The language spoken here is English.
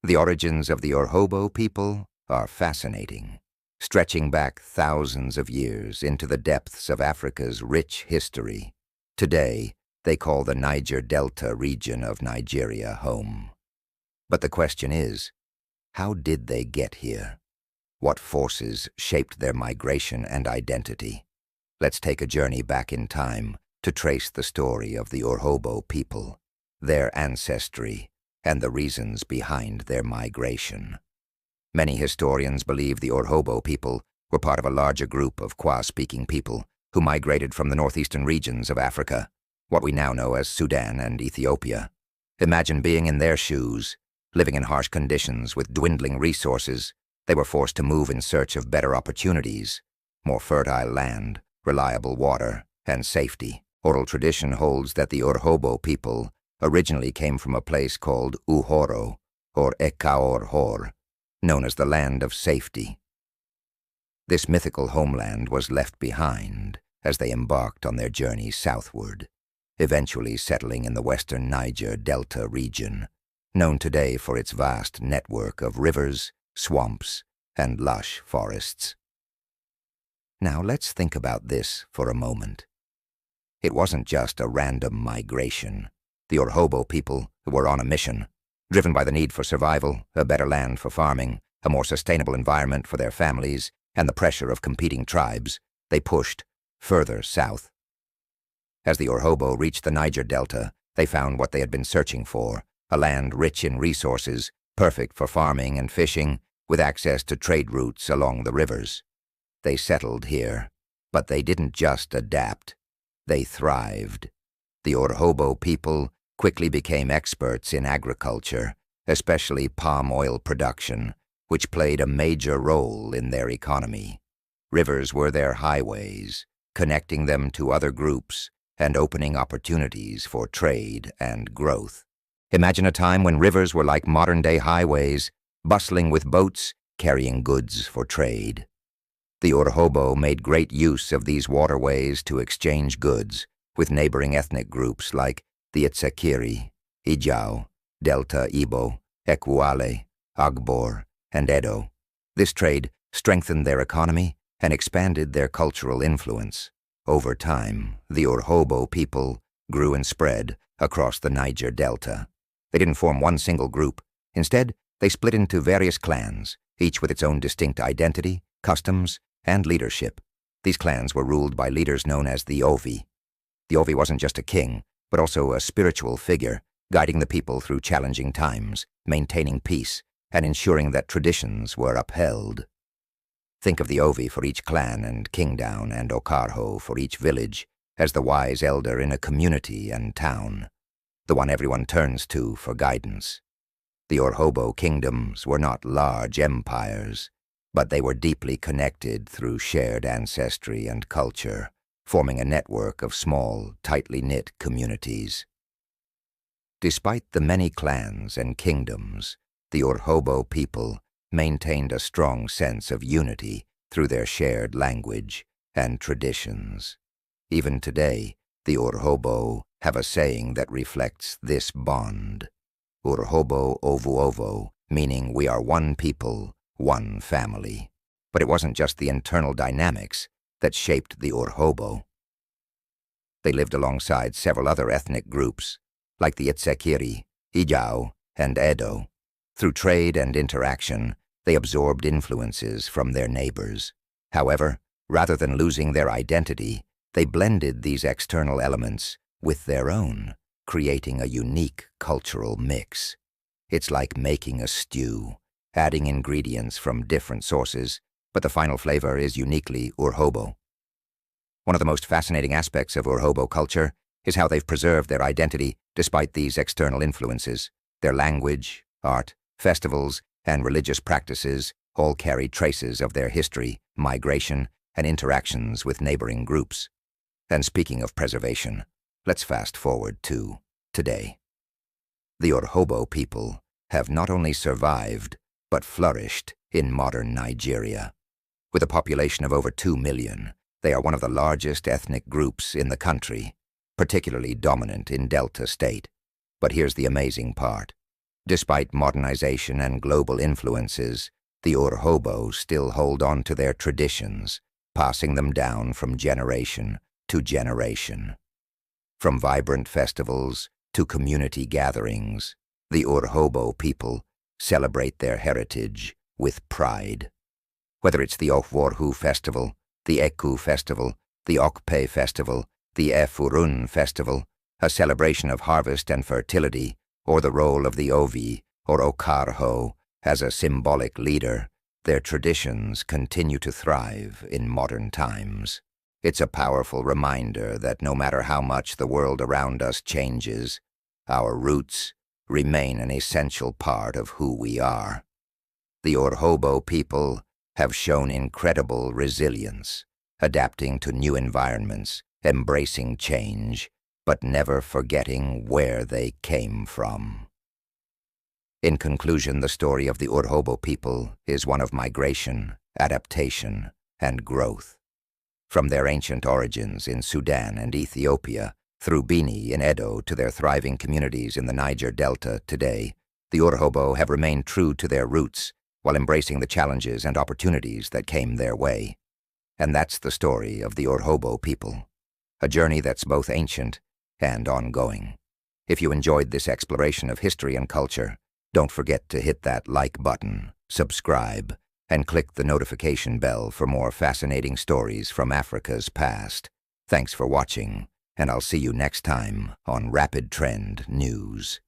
The origins of the Urhobo people are fascinating, stretching back thousands of years into the depths of Africa's rich history. Today, they call the Niger Delta region of Nigeria home. But the question is, how did they get here? What forces shaped their migration and identity? Let's take a journey back in time to trace the story of the Urhobo people, their ancestry, and the reasons behind their migration. Many historians believe the Urhobo people were part of a larger group of Kwa-speaking people who migrated from the northeastern regions of Africa, what we now know as Sudan and Ethiopia. Imagine being in their shoes, living in harsh conditions with dwindling resources. They were forced to move in search of better opportunities, more fertile land, reliable water, and safety. Oral tradition holds that the Urhobo people originally came from a place called Uhoro, or Ekaor-Hor, known as the land of safety. This mythical homeland was left behind as they embarked on their journey southward, eventually settling in the western Niger Delta region, known today for its vast network of rivers, swamps, and lush forests. Now let's think about this for a moment. It wasn't just a random migration. The Urhobo people were on a mission, driven by the need for survival, a better land for farming, a more sustainable environment for their families, and the pressure of competing tribes. They pushed further south. As the Urhobo reached the Niger Delta, they found what they had been searching for, a land rich in resources, perfect for farming and fishing, with access to trade routes along the rivers. They settled here, but they didn't just adapt. They thrived. The Urhobo people quickly became experts in agriculture, especially palm oil production, which played a major role in their economy. Rivers were their highways, connecting them to other groups and opening opportunities for trade and growth. Imagine a time when rivers were like modern-day highways, bustling with boats carrying goods for trade. The Urhobo made great use of these waterways to exchange goods with neighboring ethnic groups like the Itsekiri, Ijao, Delta Ibo, Ekwuale, Agbor, and Edo. This trade strengthened their economy and expanded their cultural influence. Over time, the Urhobo people grew and spread across the Niger Delta. They didn't form one single group. Instead, they split into various clans, each with its own distinct identity, customs, and leadership. These clans were ruled by leaders known as the Ovi. The Ovi wasn't just a king, but also a spiritual figure, guiding the people through challenging times, maintaining peace, and ensuring that traditions were upheld. Think of the Ovi for each clan and Kingdown and Okarho for each village as the wise elder in a community and town, the one everyone turns to for guidance. The Urhobo kingdoms were not large empires, but they were deeply connected through shared ancestry and culture, forming a network of small, tightly knit communities. Despite the many clans and kingdoms, the Urhobo people maintained a strong sense of unity through their shared language and traditions. Even today, the Urhobo have a saying that reflects this bond. Urhobo ovuovo, meaning we are one people, one family. But it wasn't just the internal dynamics that shaped the Urhobo. They lived alongside several other ethnic groups, like the Itsekiri, Ijao, and Edo. Through trade and interaction, they absorbed influences from their neighbors. However, rather than losing their identity, they blended these external elements with their own, creating a unique cultural mix. It's like making a stew, adding ingredients from different sources, but the final flavor is uniquely Urhobo. One of the most fascinating aspects of Urhobo culture is how they've preserved their identity despite these external influences. Their language, art, festivals, and religious practices all carry traces of their history, migration, and interactions with neighboring groups. And speaking of preservation, let's fast forward to today. The Urhobo people have not only survived, but flourished in modern Nigeria. With a population of over 2 million, they are one of the largest ethnic groups in the country, particularly dominant in Delta State. But here's the amazing part. Despite modernization and global influences, the Urhobo still hold on to their traditions, passing them down from generation to generation. From vibrant festivals to community gatherings, the Urhobo people celebrate their heritage with pride. Whether it's the Ohworhu Festival, the Eku Festival, the Okpe Festival, the Efurun Festival, a celebration of harvest and fertility, or the role of the Ovi or Okarho as a symbolic leader, their traditions continue to thrive in modern times. It's a powerful reminder that no matter how much the world around us changes, our roots remain an essential part of who we are. The Urhobo people have shown incredible resilience, adapting to new environments, embracing change, but never forgetting where they came from. In conclusion, the story of the Urhobo people is one of migration, adaptation, and growth. From their ancient origins in Sudan and Ethiopia, through Bini in Edo to their thriving communities in the Niger Delta today, the Urhobo have remained true to their roots while embracing the challenges and opportunities that came their way. And that's the story of the Urhobo people, a journey that's both ancient and ongoing. If you enjoyed this exploration of history and culture, don't forget to hit that like button, subscribe, and click the notification bell for more fascinating stories from Africa's past. Thanks for watching, and I'll see you next time on Rapid Trend News.